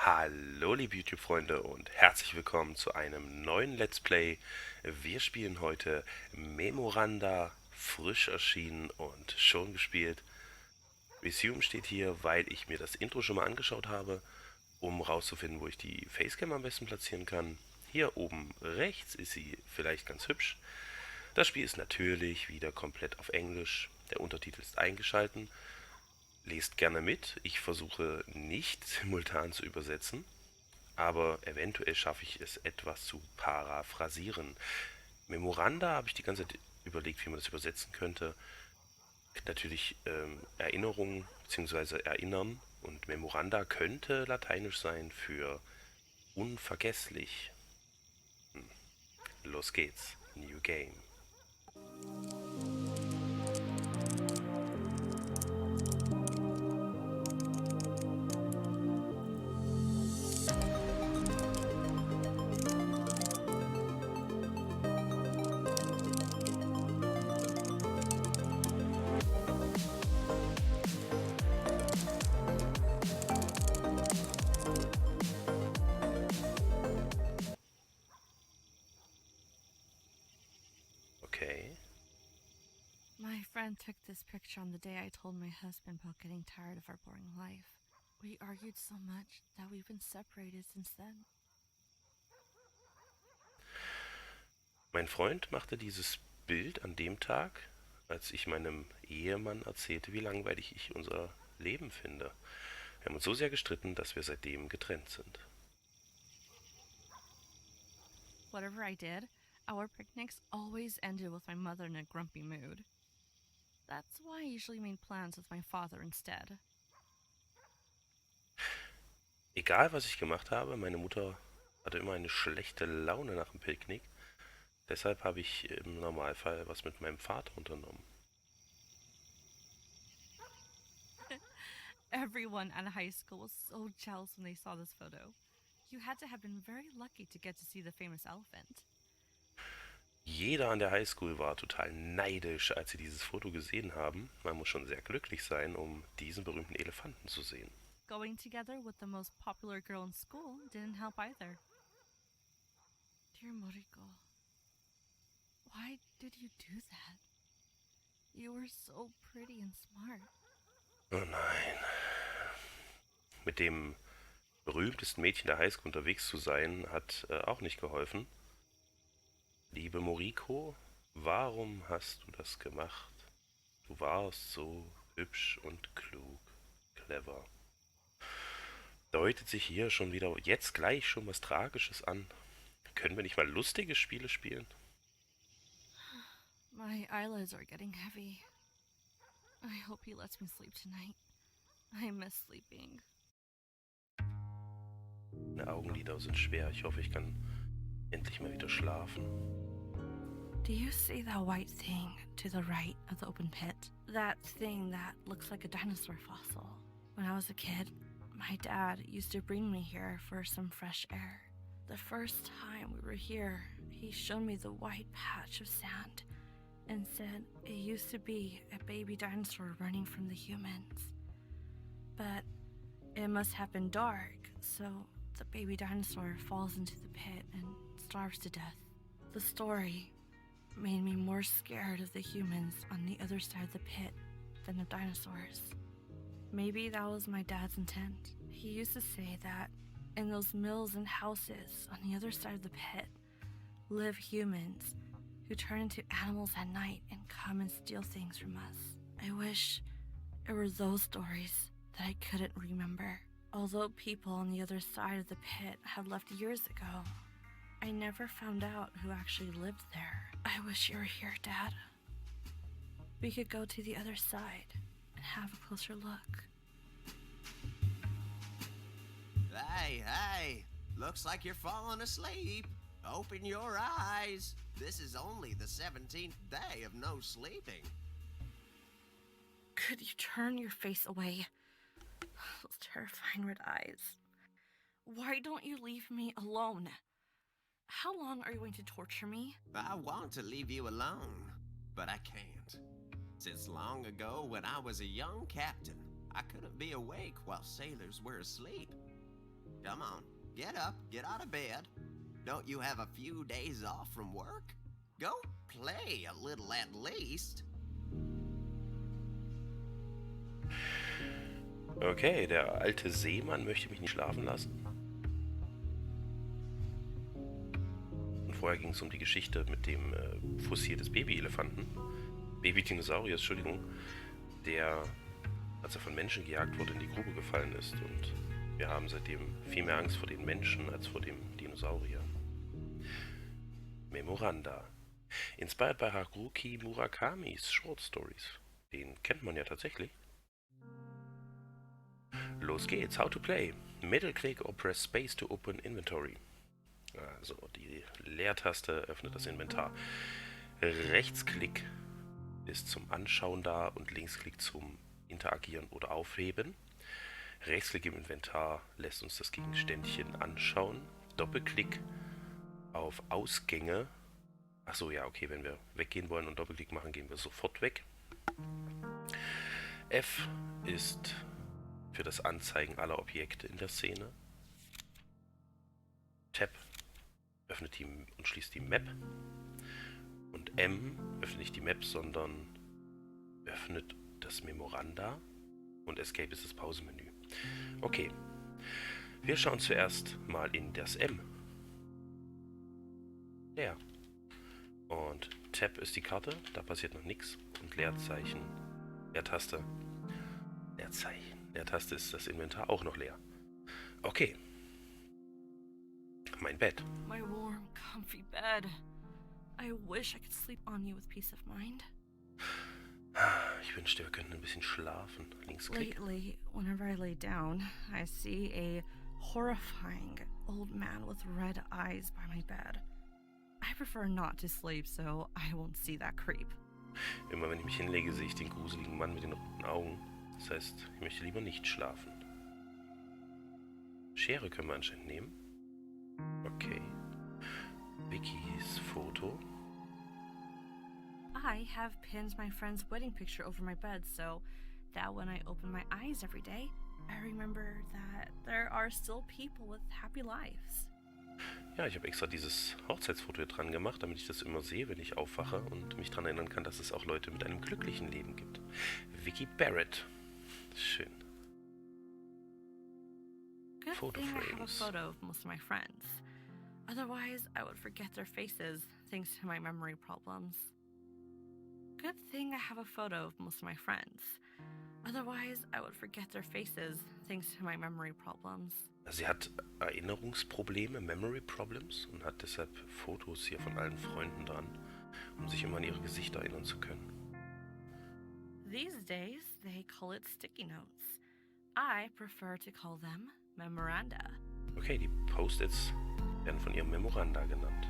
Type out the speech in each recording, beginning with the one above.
Hallo liebe YouTube-Freunde und herzlich willkommen zu einem neuen Let's Play. Wir spielen heute Memoranda, frisch erschienen und schon gespielt. Resume steht hier, weil ich mir das Intro schon mal angeschaut habe, um rauszufinden, wo ich die Facecam am besten platzieren kann. Hier oben rechts ist sie vielleicht ganz hübsch. Das Spiel ist natürlich wieder komplett auf Englisch. Der Untertitel ist eingeschalten. Lest gerne mit. Ich versuche nicht simultan zu übersetzen, aber eventuell schaffe ich es etwas zu paraphrasieren. Memoranda habe ich die ganze Zeit überlegt, wie man das übersetzen könnte. Natürlich Erinnerung bzw. erinnern, und Memoranda könnte lateinisch sein für unvergesslich. Los geht's. New Game. Okay. My friend took this picture on the day I told my husband about getting tired of our boring life. We argued so much that we've been separated since then. Mein Freund machte dieses Bild an dem Tag, als ich meinem Ehemann erzählte, wie langweilig ich unser Leben finde. Wir haben uns so sehr gestritten, dass wir seitdem getrennt sind. Whatever I did, our picnics always ended with my mother in a grumpy mood. That's why I usually made plans with my father instead. Egal, was ich gemacht habe, meine Mutter hatte immer eine schlechte Laune nach dem Picknick. Deshalb habe ich im Normalfall was mit meinem Vater unternommen. Everyone at high school was so jealous when they saw this photo. You had to have been very lucky to get to see the famous elephant. Jeder an der Highschool war total neidisch, als sie dieses Foto gesehen haben. Man muss schon sehr glücklich sein, um diesen berühmten Elefanten zu sehen. Going together with the most popular girl in school didn't help either. Dear Moriko, why did you do that? You were so pretty and smart. Oh nein. Mit dem berühmtesten Mädchen der Highschool unterwegs zu sein, hat auch nicht geholfen. Liebe Moriko, warum hast du das gemacht? Du warst so hübsch und klug, clever. Deutet sich hier schon wieder jetzt gleich schon was Tragisches an? Können wir nicht mal lustige Spiele spielen? My eyelids are getting heavy. I hope he lets me sleep tonight. I miss sleeping. Meine Augenlider sind schwer. Ich hoffe, ich kann endlich mal wieder schlafen. Do you see that white thing to the right of the open pit? That thing that looks like a dinosaur fossil. When I was a kid, my dad used to bring me here for some fresh air. The first time we were here, he showed me the white patch of sand and said it used to be a baby dinosaur running from the humans. But it must have been dark, so the baby dinosaur falls into the pit and starves to death. The story made me more scared of the humans on the other side of the pit than the dinosaurs. Maybe that was my dad's intent. He used to say that in those mills and houses on the other side of the pit live humans who turn into animals at night and come and steal things from us. I wish it were those stories that I couldn't remember. Although people on the other side of the pit had left years ago, I never found out who actually lived there. I wish you were here, Dad. We could go to the other side and have a closer look. Hey, looks like you're falling asleep. Open your eyes. This is only the 17th day of no sleeping. Could you turn your face away? Those terrifying red eyes. Why don't you leave me alone? How long are you going to torture me? I want to leave you alone, but I can't. Since long ago, when I was a young captain, I couldn't be awake while sailors were asleep. Come on, get up, get out of bed. Don't you have a few days off from work? Go play a little at least. Okay, der alte Seemann möchte mich nicht schlafen lassen. Und vorher ging es um die Geschichte mit dem Fossil des Babyelefanten. Baby-Dinosauriers, Entschuldigung. Der, als er von Menschen gejagt wurde, in die Grube gefallen ist. Und wir haben seitdem viel mehr Angst vor den Menschen als vor dem Dinosaurier. Memoranda. Inspired by Haruki Murakamis Short Stories. Den kennt man ja tatsächlich. Los geht's. How to play. Middle click or press space to open inventory. Also die Leertaste öffnet das Inventar. Rechtsklick ist zum Anschauen da und Linksklick zum Interagieren oder Aufheben. Rechtsklick im Inventar lässt uns das Gegenständchen anschauen. Doppelklick auf Ausgänge. Achso, ja, okay, wenn wir weggehen wollen und Doppelklick machen, gehen wir sofort weg. F ist für das Anzeigen aller Objekte in der Szene. Tab öffnet die und schließt die Map. Und M öffnet nicht die Map, sondern öffnet das Memoranda. Und Escape ist das Pausenmenü. Okay, wir schauen zuerst mal in das M. Leer. Und Tab ist die Karte, da passiert noch nichts. Und Leerzeichen, Leertaste, Leerzeichen. Leertaste ist das Inventar auch noch leer. Okay. Mein Bett. My warm, comfy bed. I wish I could sleep on you with peace of mind. Ich wünschte, wir könnten ein bisschen schlafen. Linksklick. Lately, whenever I lay down, I see a horrifying old man with red eyes by my bed. I prefer not to sleep, so I won't see that creep. Immer wenn ich mich hinlege, sehe ich den gruseligen Mann mit den roten Augen. Das heißt, ich möchte lieber nicht schlafen. Schere können wir anscheinend nehmen. Okay. Vickys Foto. I have pinned my friend's wedding picture over my bed so that when I open my eyes every day, I remember that there are still people with happy lives. Ja, ich habe extra dieses Hochzeitsfoto hier dran gemacht, damit ich das immer sehe, wenn ich aufwache und mich daran erinnern kann, dass es auch Leute mit einem glücklichen Leben gibt. Vicky Barrett. Schön. Good Photo thing I have a frames. photo of most of my friends. Otherwise, I would forget their faces thanks to my memory problems. Good thing I have a photo of most of my friends. Otherwise, I would forget their faces thanks to my memory problems. Sie hat Erinnerungsprobleme, Memory Problems, und hat deshalb Fotos hier von allen Freunden dran, um sich immer an ihre Gesichter erinnern zu können. These days, they call it sticky notes. I prefer to call them Memoranda. Okay, die Post-its werden von ihrem Memoranda genannt.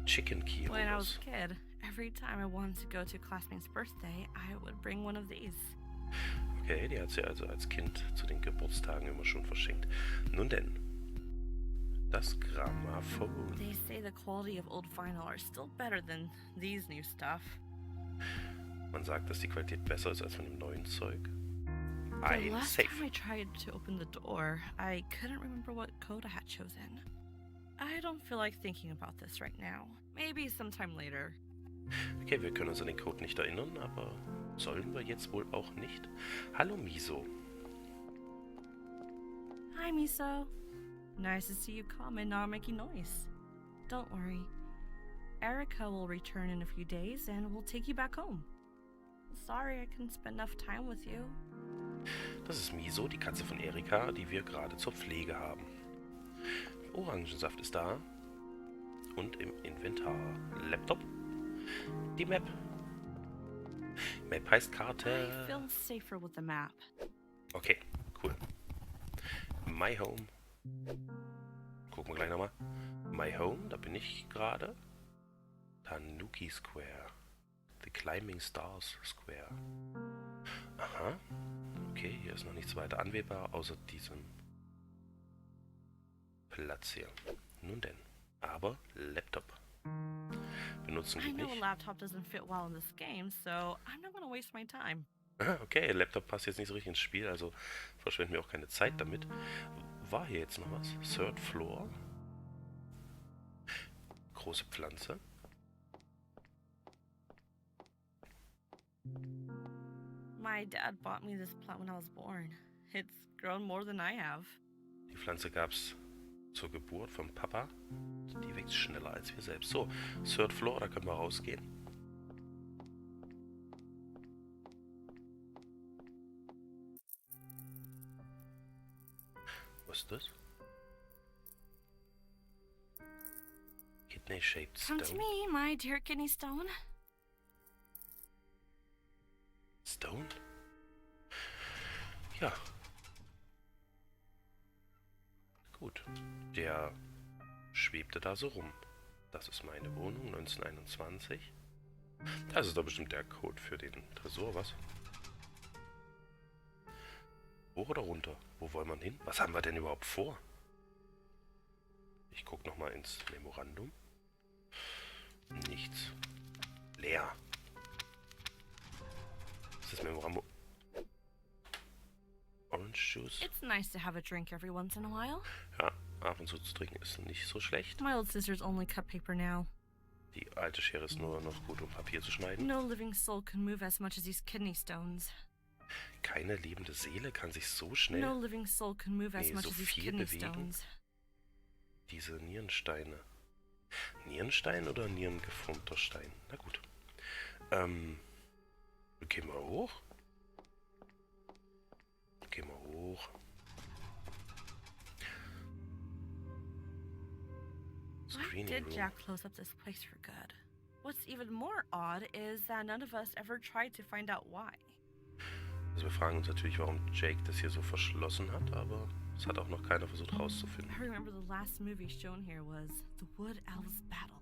Chicken Key When I was Holders. a kid, every time I wanted to go to a classmate's birthday, I would bring one of these. Okay, die hat sie also als Kind zu den Geburtstagen immer schon verschenkt. Nun denn, das Grammophon. They say the quality of old vinyl are still better than these new stuff. Man sagt, dass die Qualität besser ist als von dem neuen Zeug. The Ein last Safe. time I tried to open the door, I couldn't remember what code I had chosen. I don't feel like thinking about this right now. Maybe sometime later. Okay, wir können uns an den Code nicht erinnern, aber sollen wir jetzt wohl auch nicht? Hallo Miso. Hi, Miso. Nice to see you come and not making noise. Don't worry. Erica will return in a few days and we'll take you back home. Sorry I couldn't spend enough time with you. Das ist Miso, die Katze von Erika, die wir gerade zur Pflege haben. Orangensaft ist da. Und im Inventar Laptop. Die Map. Map heißt I Karte. feel safer with the map. Okay, cool. My Home. Gucken wir gleich nochmal. My Home, da bin ich gerade. Tanuki Square. The Climbing Stars Square. Aha. Okay, hier ist noch nichts weiter anwählbar, außer diesem Platz hier. Nun denn. Aber Laptop. Benutzen I geht know a nicht. laptop doesn't fit well in this game, so I'm not gonna waste my time. Ah, okay, der Laptop passt jetzt nicht so richtig ins Spiel, also verschwenden wir auch keine Zeit damit. War hier jetzt noch was? Third Floor. Große Pflanze. My dad bought me this plant when I was born. It's grown more than I have. Die Pflanze gab's zur Geburt vom Papa. Die wächst schneller als wir selbst. So, Third Floor, da können wir rausgehen. Was ist das? Kidney-shaped Come to stone. me, my dear kidney stone. Stone? Ja. Gut. Der schwebte da so rum. Das ist meine Wohnung, 1921. Das ist doch bestimmt der Code für den Tresor, was? Hoch oder runter? Wo wollen wir hin? Was haben wir denn überhaupt vor? Ich gucke nochmal ins Memorandum. Nichts. Leer. Ist das Memorandum? Orange Juice? It's nice to have a drink every once in a while. Ja, ab und zu trinken ist nicht so schlecht. My old sister's only cut paper now. Die alte Schere ist nur noch gut, um Papier zu schneiden. No living soul can move as much as these kidney stones. Keine lebende Seele kann sich so schnell No living soul can move as Nee, much so as these viel kidney bewegen. stones. diese Nierensteine. Nierenstein oder nierengeformter Stein? Na gut. Gehen wir hoch. Gehen wir hoch. Why Screening did Room. Jack close up this place for good? What's even more odd is that none of us ever tried to find out why. Also wir fragen uns natürlich, warum Jake das hier so verschlossen hat, aber es hat auch noch keiner versucht rauszufinden. I remember the last movie shown here was The Wood Elves Battle.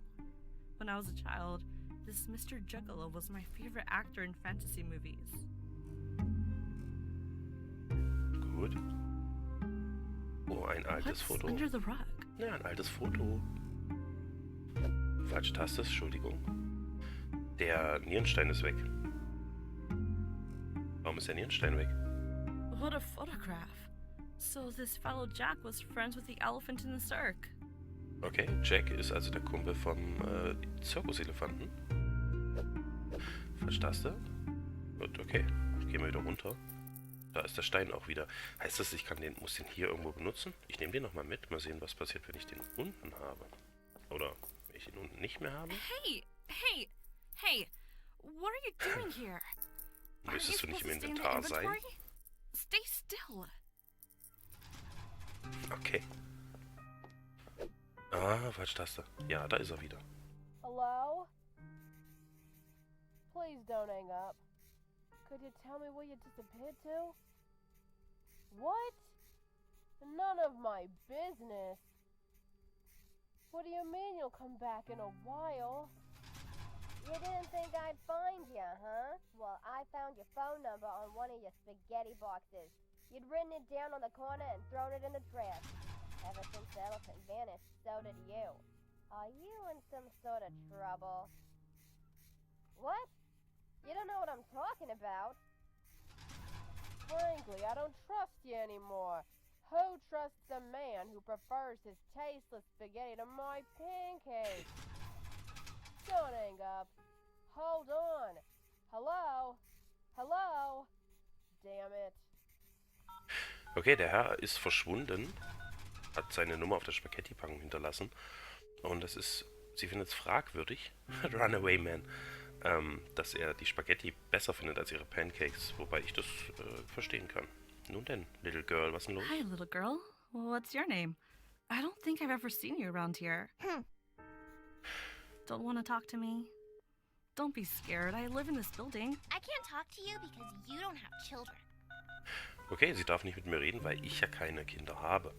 When I was a child, this Mr. Juggalo was my favorite actor in fantasy movies. Gut. Oh, ein altes What's Foto. under the rug? Ja, ein altes Foto. Falsche Taste, Entschuldigung. Der Nierenstein ist weg. Warum ist der Nierenstein weg? What a photograph. So this fellow Jack was friends with the elephant in the cirque. Okay, Jack ist also der Kumpel vom Zirkuselefanten. Falsche Taste. Gut, okay. Gehen wir wieder runter. Da ist der Stein auch wieder. Heißt das, muss den hier irgendwo benutzen? Ich nehme den nochmal mit. Mal sehen, was passiert, wenn ich den unten habe. Oder wenn ich ihn unten nicht mehr habe. Hey! What are you doing here? Müsstest du nicht im supposed to stay in the Inventar sein? inventory? Stay still. Okay. Ah, falsche Taste. Ja, da ist er wieder. Hello? Please don't hang up. Could you tell me where you disappeared to? What? None of my business. What do you mean you'll come back in a while? You didn't think I'd find you, huh? Well, I found your phone number on one of your spaghetti boxes. You'd written it down on the corner and thrown it in the trash. Ever since the elephant vanished, so did you. Are you in some sort of trouble? What? You don't know what I'm talking about? Frankly, I don't trust you anymore. Who trusts a man who prefers his tasteless spaghetti to my pancakes? Don't hang up. Hold on. Hello? Hello? Damn it. Okay, der Herr ist verschwunden. Hat seine Nummer auf der Spaghetti-Packung hinterlassen. Und das ist, sie findet es fragwürdig, Runaway Man, dass er die Spaghetti besser findet als ihre Pancakes. Wobei ich das verstehen kann. Nun denn, Little Girl, was ist denn los? Hi, little girl. What's your name? I don't think I've ever seen you around here. Don't want to talk to me? Don't be scared. I live in this building. I can't talk to you because you don't have children. Okay, sie darf nicht mit mir reden, weil ich ja keine Kinder habe.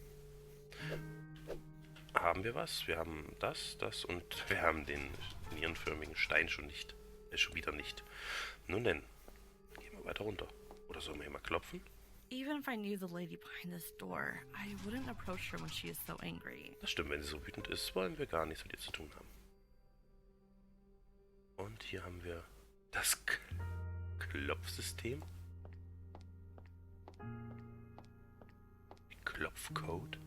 Haben wir was? Wir haben das und wir haben den nierenförmigen Stein schon wieder nicht. Nun denn, gehen wir weiter runter. Oder sollen wir hier mal klopfen? Even if I knew the lady behind this door, I wouldn't approach her when she is so angry. Das stimmt, wenn sie so wütend ist, wollen wir gar nichts mit ihr zu tun haben. Und hier haben wir das Klopfsystem. Klopfcode.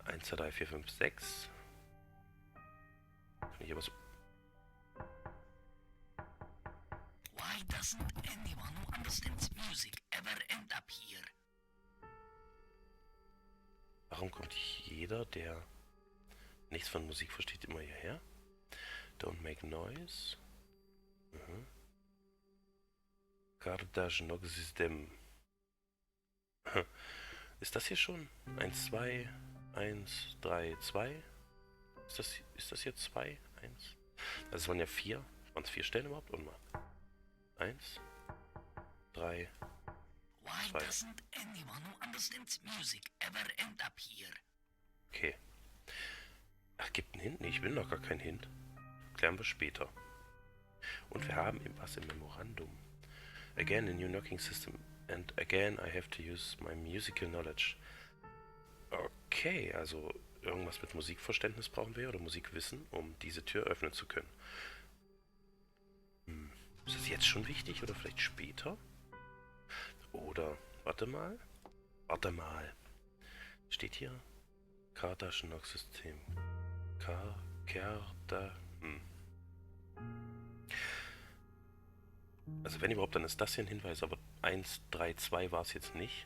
1, 2, 3, 4, 5, 6. Kann ich aber so... Why doesn't anyone who understands music ever end up here? Warum kommt jeder, der nichts von Musik versteht, immer hierher? Don't make noise. Kardashinog System. Ist das hier schon? 1, 2, 1, 3, 2? Ist das hier 2, 1? Also es waren ja 4. Waren es 4 Stellen überhaupt? Und mal. 1, 3, Why 2. doesn't anyone who understands music ever end up here? Okay. Ach, gibt einen Hint? Nee, ich will noch gar keinen Hint. Klären wir später. Und wir haben was im Memorandum. Again, a new knocking system. And again, I have to use my musical knowledge. Okay, also irgendwas mit Musikverständnis brauchen wir oder Musikwissen, um diese Tür öffnen zu können. Ist das jetzt schon wichtig oder vielleicht später? Oder, warte mal. Steht hier Kardashinog-System. Also wenn überhaupt, dann ist das hier ein Hinweis, aber 1, 3, 2 war es jetzt nicht.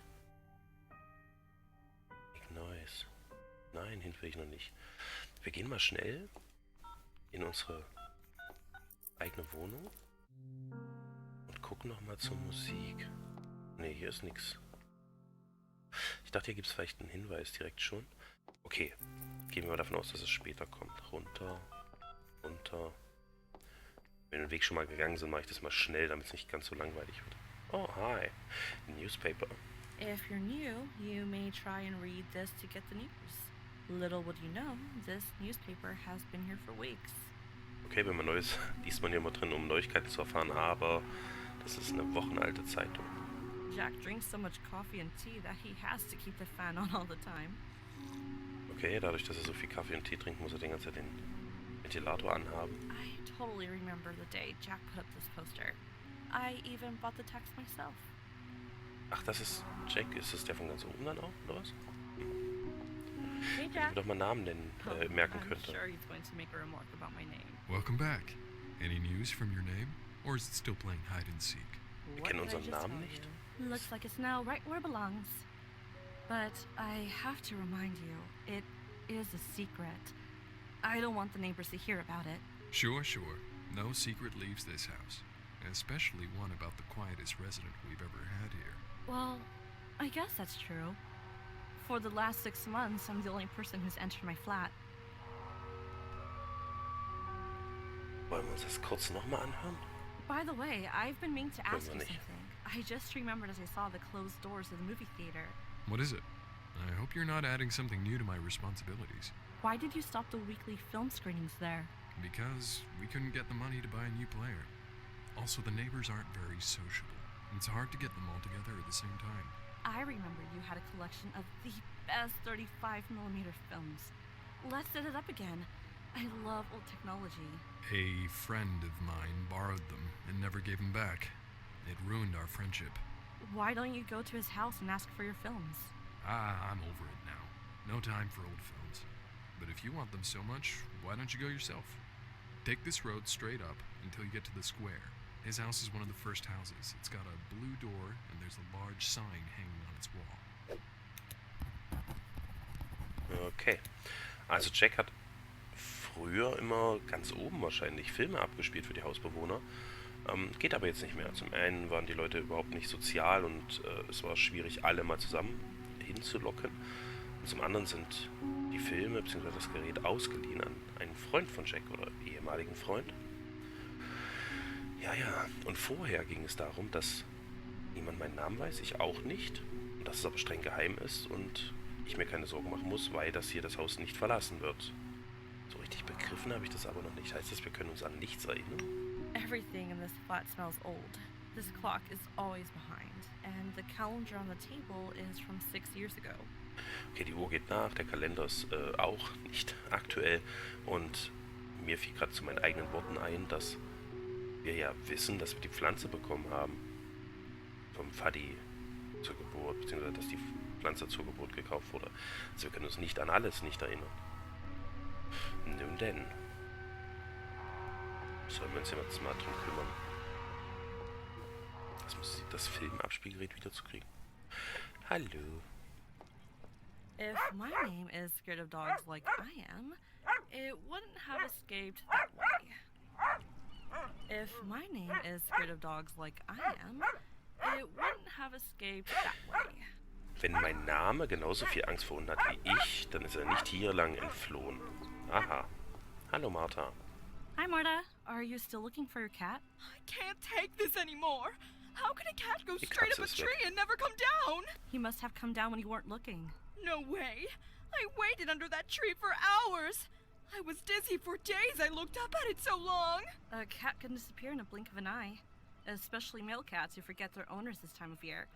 Noise. Nein, Hint will ich noch nicht. Wir gehen mal schnell in unsere eigene Wohnung und gucken nochmal zur Musik. Ne, hier ist nichts. Ich dachte, hier gibt es vielleicht einen Hinweis direkt schon. Okay, gehen wir mal davon aus, dass es später kommt. Runter, runter. Wenn wir den Weg schon mal gegangen sind, mache ich das mal schnell, damit es nicht ganz so langweilig wird. Oh, hi. Newspaper. If you're new, you may try and read this to get the news. Little would you know, this newspaper has been here for weeks. Okay, wenn man neu ist, liest man hier immer drin, um Neuigkeiten zu erfahren, aber das ist eine wochenalte Zeitung. Jack drinks so much coffee and tea that he has to keep the fan on all the time. Okay, dadurch, dass er so viel Kaffee und Tee trinkt, muss er den ganzen Zeit den Ventilator anhaben. I totally remember the day Jack put up this poster. I even bought the text myself. Ach, das ist Jack. Ist das der von ganz oben dann auch, oder was? Hey Wenn ich Jack. mir doch mal Namen nennen, merken I'm könnte. sure he's going to make a remark about my name. Welcome back. Any news from your name? Or is it still playing hide and seek? Wir What kennen did I unseren just Namen tell nicht. you? Looks like it's now right where it belongs. But I have to remind you, it is a secret. I don't want the neighbors to hear about it. Sure. No secret leaves this house. Especially one about the quietest resident we've ever had here. Well, I guess that's true. For the last 6 months, I'm the only person who's entered my flat. Wollen wir uns das kurz nochmal anhören? By the way, I've been meaning to ask wir you nicht. something. I just remembered as I saw the closed doors of the movie theater. What is it? I hope you're not adding something new to my responsibilities. Why did you stop the weekly film screenings there? Because we couldn't get the money to buy a new player. Also, the neighbors aren't very sociable. It's hard to get them all together at the same time. I remember you had a collection of the best 35mm films. Let's set it up again. I love old technology. A friend of mine borrowed them and never gave them back. It ruined our friendship. Why don't you go to his house and ask for your films? I'm over it now. No time for old films. But if you want them so much, why don't you go yourself? Take this road straight up until you get to the square. His house is one of the first houses. It's got a blue door and there's a large sign hanging on its wall. Okay. Also Jack hat früher immer ganz oben wahrscheinlich Filme abgespielt für die Hausbewohner. Geht aber jetzt nicht mehr. Zum einen waren die Leute überhaupt nicht sozial und es war schwierig, alle mal zusammen hinzulocken. Und zum anderen sind die Filme bzw. das Gerät ausgeliehen an einen Freund von Jack oder ehemaligen Freund. Ja. Und vorher ging es darum, dass niemand meinen Namen weiß, ich auch nicht. Und dass es aber streng geheim ist und ich mir keine Sorgen machen muss, weil das hier das Haus nicht verlassen wird. So richtig begriffen habe ich das aber noch nicht. Heißt das, wir können uns an nichts erinnern? Everything in this flat smells old. This clock is always behind, and the calendar on the table is from 6 years ago. Okay, die Uhr geht nach, der Kalender ist auch nicht aktuell und mir fiel gerade zu meinen eigenen Worten ein, dass wir ja wissen, dass wir die Pflanze bekommen haben vom Faddy zur Geburt, beziehungsweise dass die Pflanze zur Geburt gekauft wurde. Also wir können uns nicht an alles nicht erinnern. Nun denn. Sollen wir uns jetzt mal drum kümmern. Jetzt muss sie das Filmabspielgerät wiederzukriegen. Hallo. If my name is scared of dogs like I am, it wouldn't have escaped that way. If my name is scared of dogs like I am, it wouldn't have escaped that way. Wenn mein Name genauso viel Angst vor Hunden hat wie ich, dann ist er nicht hier lang entflohen. Aha. Hallo Martha. Hi, Marta. Are you still looking for your cat? I can't take this anymore. How can a cat go Die straight up Katze a ist tree weg. and never come down? He must have come down when you weren't looking. No way. I waited under that tree for hours. I was dizzy for days. I looked up at it so long. A cat can disappear in a blink of an eye, especially male cats who forget their owners this time of year.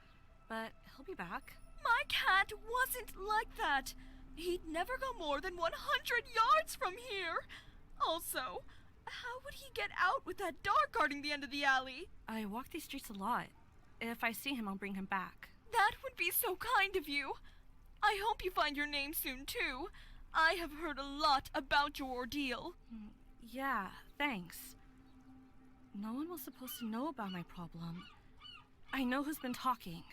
But he'll be back. My cat wasn't like that. He'd never go more than 100 yards from here. Also, how would he get out with that dog guarding the end of the alley? I walk these streets a lot. If I see him, I'll bring him back. That would be so kind of you. I hope you find your name soon, too. I have heard a lot about your ordeal. Yeah, thanks. No one was supposed to know about my problem. I know who's been talking.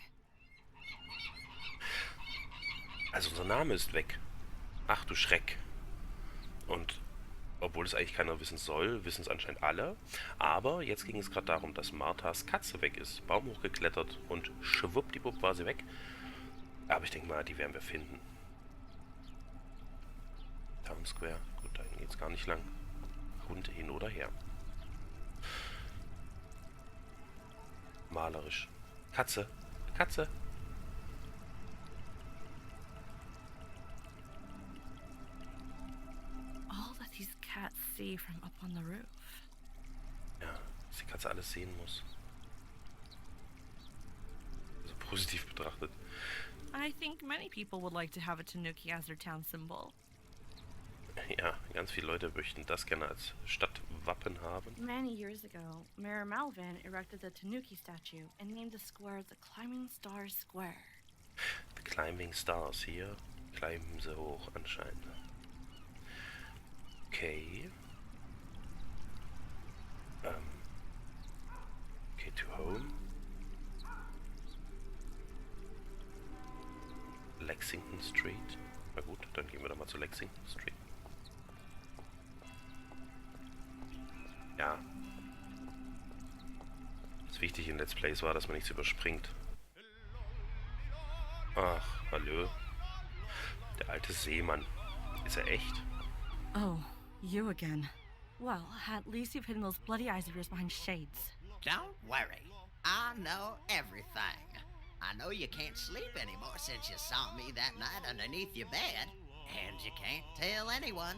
Also unser Name ist weg. Ach du Schreck. Und obwohl es eigentlich keiner wissen soll, wissen es anscheinend alle. Aber jetzt ging es gerade darum, dass Marthas Katze weg ist. Baum hochgeklettert und schwuppdiwupp war sie weg. Aber ich denke mal, die werden wir finden. Town Square. Gut, dahin geht's gar nicht lang. Hund hin oder her. Malerisch. Katze. Katze. All that these cats see from up on the roof. Ja, dass die Katze alles sehen muss. Also positiv betrachtet. I think many people would like to have a tanuki as their town symbol. Ja, ganz viele Leute möchten das gerne als Stadtwappen haben. Many years ago, Mayor Malvin erected the tanuki statue and named the square the Climbing Star Square. The Climbing Stars hier. Climben sie hoch anscheinend. Okay. Okay, to home. Lexington Street. Na gut, dann gehen wir doch mal zu Lexington Street. Ja. Das Wichtige in Let's Plays war, dass man nichts überspringt. Ach, hallo. Der alte Seemann. Ist er echt? Oh, you again. Well, at least you've hidden those bloody eyes of yours behind shades. Don't worry. I know everything. I know you can't sleep anymore since you saw me that night underneath your bed. And you can't tell anyone.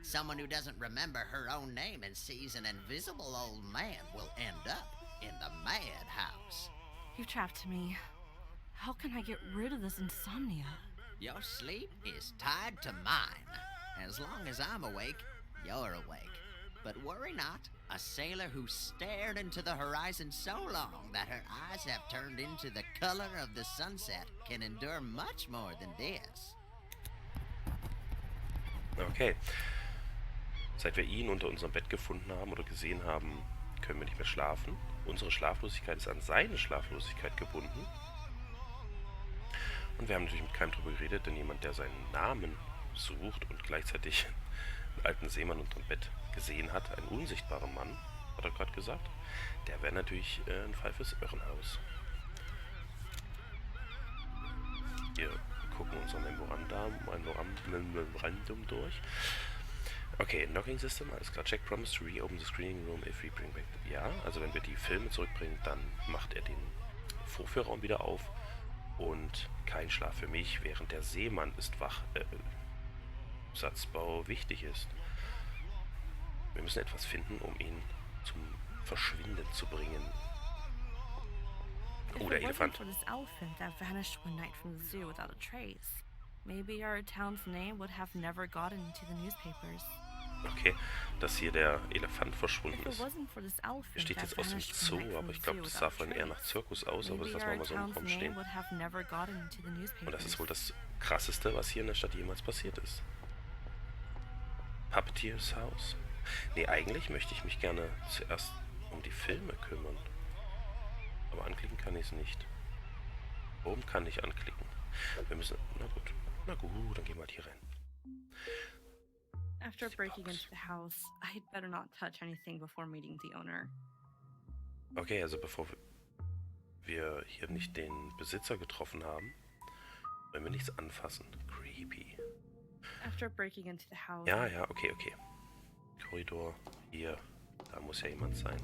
Someone who doesn't remember her own name and sees an invisible old man will end up in the madhouse. You've trapped me. How can I get rid of this insomnia? Your sleep is tied to mine. As long as I'm awake, you're awake. But worry not, a sailor who stared into the horizon so long that her eyes have turned into the color of the sunset can endure much more than this. Okay. Seit wir ihn unter unserem Bett gefunden haben oder gesehen haben, können wir nicht mehr schlafen. Unsere Schlaflosigkeit ist an seine Schlaflosigkeit gebunden. Und wir haben natürlich mit keinem drüber geredet, denn jemand, der seinen Namen sucht und gleichzeitig einen alten Seemann unter dem Bett gesehen hat, einen unsichtbaren Mann, hat er gerade gesagt, der wäre natürlich ein Fall fürs Irrenhaus. Wir gucken unser Memorandum durch. Okay, Knocking System, alles klar. Check promise to reopen the screening room if we bring back... Ja, also wenn wir die Filme zurückbringen, dann macht er den Vorführraum wieder auf. Und kein Schlaf für mich, während der Seemann ist wach. Satzbau wichtig ist. Wir müssen etwas finden, um ihn zum Verschwinden zu bringen. Oh, der If it wasn't Elefant. for this elephant that vanished one night from the zoo without a trace, maybe our town's name would have never gotten into the newspapers. Okay, dass hier der Elefant verschwunden If it ist. wasn't for this Hier elephant steht that jetzt aus dem vanished one night Zoo, from aber the ich glaube, zoo das sah without vorhin eher nach trace, Zirkus aus, aber das maybe lassen wir our mal so im town's Raum name stehen. would have never gotten into the Und das ist newspapers. wohl das Krasseste, was hier in der Stadt jemals passiert ist. Puppeteers Haus? Nee, eigentlich möchte ich mich gerne zuerst um die Filme kümmern. Aber anklicken kann ich es nicht. Oben kann ich anklicken. Wir müssen... Na gut. Na gut, dann gehen wir halt hier rein. After breaking into the house, I'd better not touch anything before meeting the owner. Okay, also bevor wir hier nicht den Besitzer getroffen haben, wollen wir nichts anfassen. Creepy. After breaking into the house... Ja, ja, okay, okay. Korridor, hier. Da muss ja jemand sein.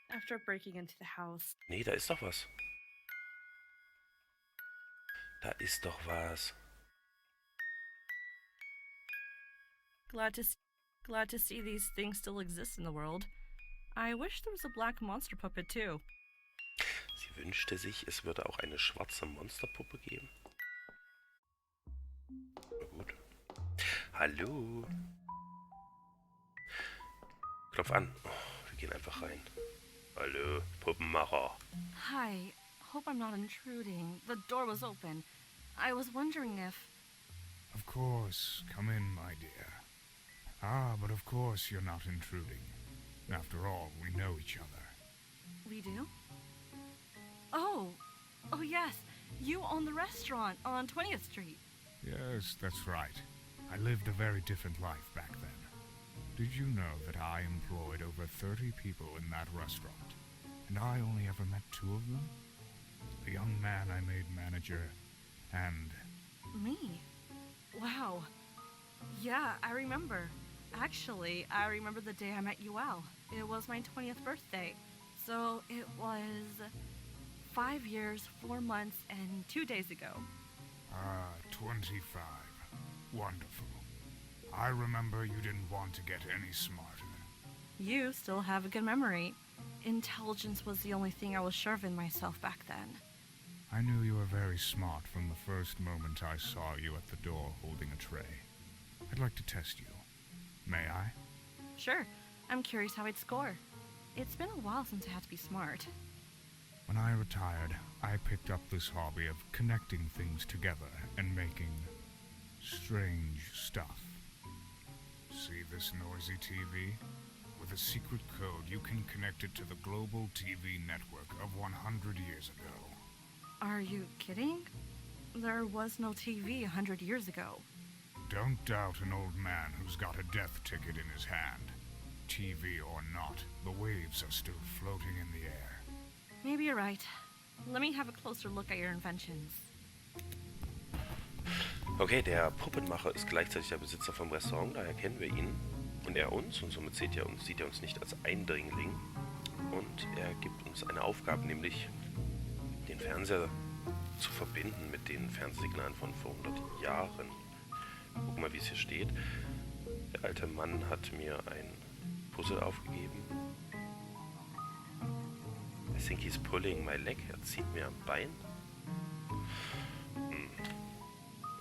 After breaking into the house... Nee, da ist doch was. Da ist doch was. Glad to see these things still exist in the world. I wish there was a black monster puppet too. Sie wünschte sich, es würde auch eine schwarze Monsterpuppe geben. Na gut. Hallo. Klopf an. Oh, wir gehen einfach rein. Hallo, Puppenmacher. Hi, hope I'm not intruding. The door was open. I was wondering if... Of course, come in, my dear. Ah, but of course you're not intruding. After all, we know each other. We do? Oh yes, you own the restaurant on 20th Street. Yes, that's right. I lived a very different life back then. Did you know that I employed over 30 people in that restaurant? And I only ever met 2 of them? The young man I made manager, and... Me? Wow. Yeah, I remember. Actually, I remember the day I met Yuel. It was my 20th birthday. So it was 5 years, 4 months, and 2 days ago. Ah, 25. Wonderful. I remember you didn't want to get any smarter. You still have a good memory. Intelligence was the only thing I was sure of in myself back then. I knew you were very smart from the first moment I saw you at the door holding a tray. I'd like to test you. May I? Sure. I'm curious how I'd score. It's been a while since I had to be smart. When I retired, I picked up this hobby of connecting things together and making strange stuff. See this noisy TV? With a secret code, you can connect it to the global TV network of 100 years ago. Are you kidding? There was no TV 100 years ago. Don't doubt an old man who's got a death ticket in his hand. TV or not, the waves are still floating in the air. Maybe you're right. Let me have a closer look at your inventions. Okay, der Puppenmacher ist gleichzeitig der Besitzer vom Restaurant, daher kennen wir ihn. Und er uns, und somit sieht er uns nicht als Eindringling. Und er gibt uns eine Aufgabe, nämlich den Fernseher zu verbinden mit den Fernsehsignalen von vor 100 Jahren. Guck mal, wie es hier steht. Der alte Mann hat mir ein Puzzle aufgegeben. I think he's pulling my leg. Er zieht mir am Bein.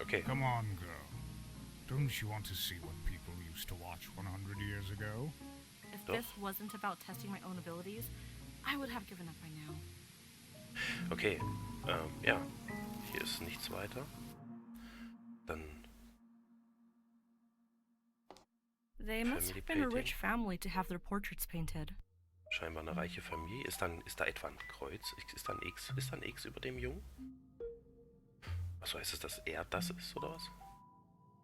Okay. Come on, girl. Don't you want to see what people used to watch 100 years ago? If Doch. this wasn't about testing my own abilities, I would have given up by now. Okay, ja. Hier ist nichts weiter. Dann... They must have been a rich family to have their portraits painted. Scheinbar eine reiche Familie. Ist da etwa ein Kreuz? Ist da ein X? Ist da ein X über dem Jungen? Achso, heißt es, dass er das ist, oder was?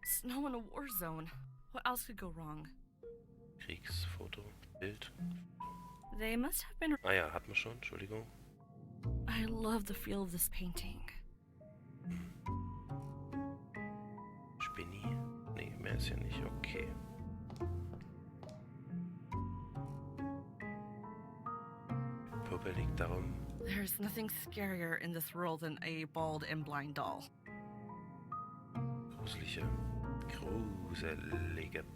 Snow in a war zone. What else could go wrong? Kriegsfoto, Bild. They must have been... Ah ja, hatten wir schon, Entschuldigung. I love the feel of this painting. Spinni? Nee, mehr ist ja nicht. Okay. Puppe liegt darum. There's nothing scarier in this world than a bald and blind doll. Gruselige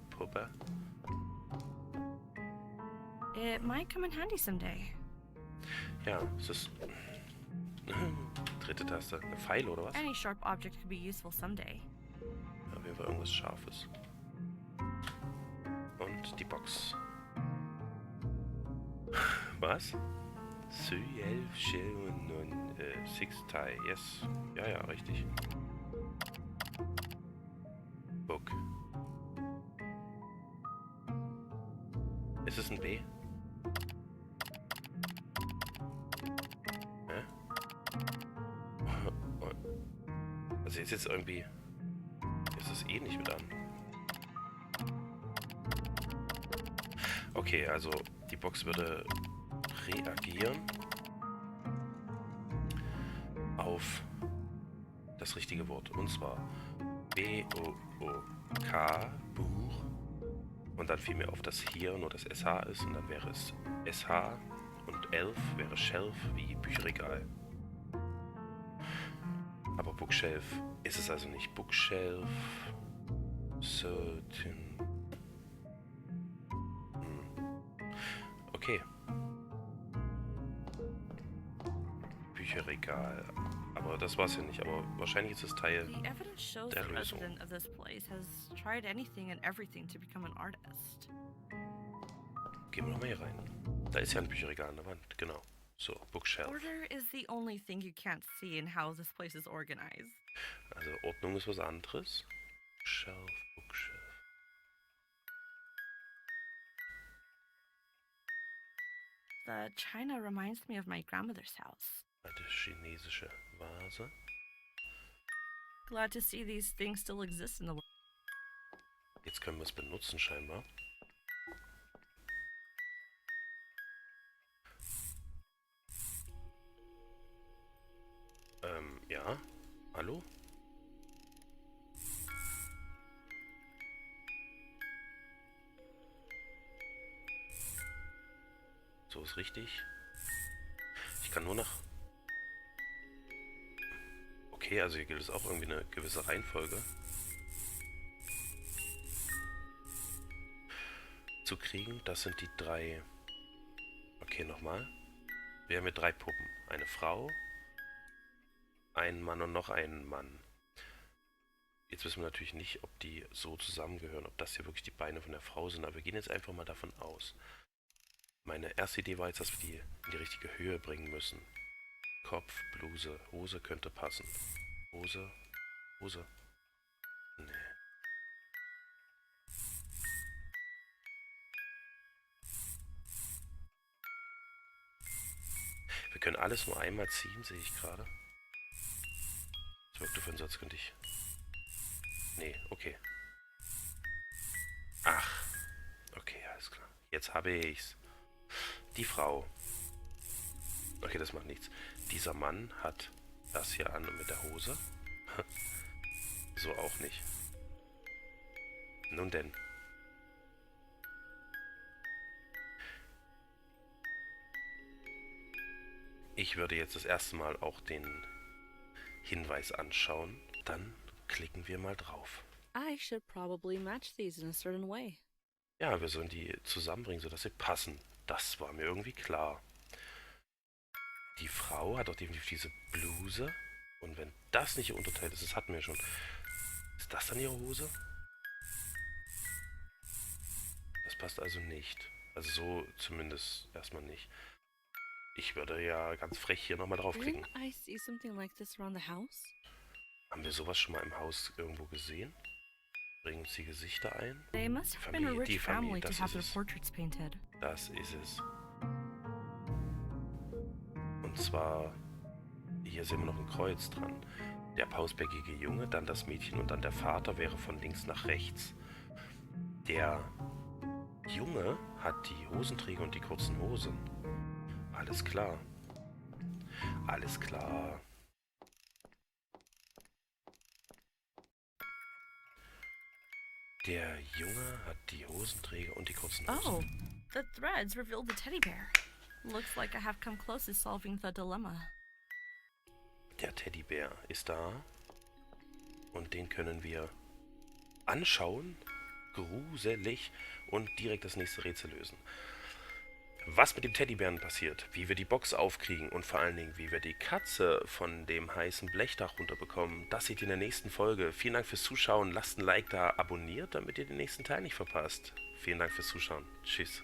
Puppe. It might come in handy someday. Ja, es ist... Dritte Taste. Eine Pfeile oder was? Any sharp object could be useful someday. Auf jeden Fall irgendwas Scharfes. Und die Box. Was? Surreal, und six tie. Yes. Ja, ja, richtig. Book. Ist es ein B? Hä? Also jetzt irgendwie... Ist es eh nicht mit an. Okay, also die Box würde reagieren auf das richtige Wort. Und zwar B-O-O-K, Buch. Und dann fiel mir auf, dass hier nur das SH ist. Und dann wäre es SH. Und Elf wäre Shelf wie Bücherregal. Aber Bookshelf ist es also nicht. Bookshelf. Certain. Okay. Bücherregal. Aber das war's ja nicht. Aber wahrscheinlich ist es Teil The evidence shows der the Lösung. resident of this place has tried anything and everything to become an artist. Gehen wir nochmal hier rein. Da ist ja ein Bücherregal an der Wand. Genau. So, Bookshelf. Order is the only thing you can't see in how this place is organized. Also Ordnung ist was anderes. Shelf, Bookshelf. The china reminds me of my grandmother's house. Alte chinesische Vase. Glad to see these things still exist in the world. Jetzt können wir es benutzen scheinbar. Ja. Hallo? So ist richtig. Ich kann nur nach... Okay, also hier gilt es auch irgendwie eine gewisse Reihenfolge zu kriegen. Das sind die drei... Okay, nochmal. Wir haben hier drei Puppen. Eine Frau, einen Mann und noch einen Mann. Jetzt wissen wir natürlich nicht, ob die so zusammengehören, ob das hier wirklich die Beine von der Frau sind, aber wir gehen jetzt einfach mal davon aus. Meine erste Idee war jetzt, dass wir die in die richtige Höhe bringen müssen. Kopf, Bluse, Hose könnte passen. Hose, Hose. Nee. Wir können alles nur einmal ziehen, sehe ich gerade. Es wirkte vorhin so, als könnte ich... Nee, okay. Ach. Okay, alles klar. Jetzt habe ich's. Die Frau. Okay, das macht nichts. Dieser Mann hat das hier an mit der Hose. So auch nicht. Nun denn. Ich würde jetzt das erste Mal auch den Hinweis anschauen. Dann klicken wir mal drauf. I should probably match these in a certain way. Ja, wir sollen die zusammenbringen, sodass sie passen. Das war mir irgendwie klar. Die Frau hat auch definitiv diese Bluse. Und wenn das nicht ihr Unterteil ist, das hatten wir schon. Ist das dann ihre Hose? Das passt also nicht. Also so zumindest erstmal nicht. Ich würde ja ganz frech hier nochmal draufklicken. Didn't I see something like this around the house? Haben wir sowas schon mal im Haus irgendwo gesehen? Bringen uns die Gesichter ein? They must have been a Die rich family to das have ist their es. portraits painted. Das ist es. Und zwar, hier sehen wir noch ein Kreuz dran. Der pausbäckige Junge, dann das Mädchen und dann der Vater wäre von links nach rechts. Der Junge hat die Hosenträger und die kurzen Hosen. Alles klar. Alles klar. Der Junge hat die Hosenträger und die kurzen Hosen. Oh, the threads reveal the teddy bear. Looks like I have come close to solving the dilemma. Der Teddybär ist da. Und den können wir anschauen. Gruselig. Und direkt das nächste Rätsel lösen. Was mit dem Teddybären passiert, wie wir die Box aufkriegen und vor allen Dingen, wie wir die Katze von dem heißen Blechdach runterbekommen, das seht ihr in der nächsten Folge. Vielen Dank fürs Zuschauen, lasst ein Like da, abonniert, damit ihr den nächsten Teil nicht verpasst. Vielen Dank fürs Zuschauen. Tschüss.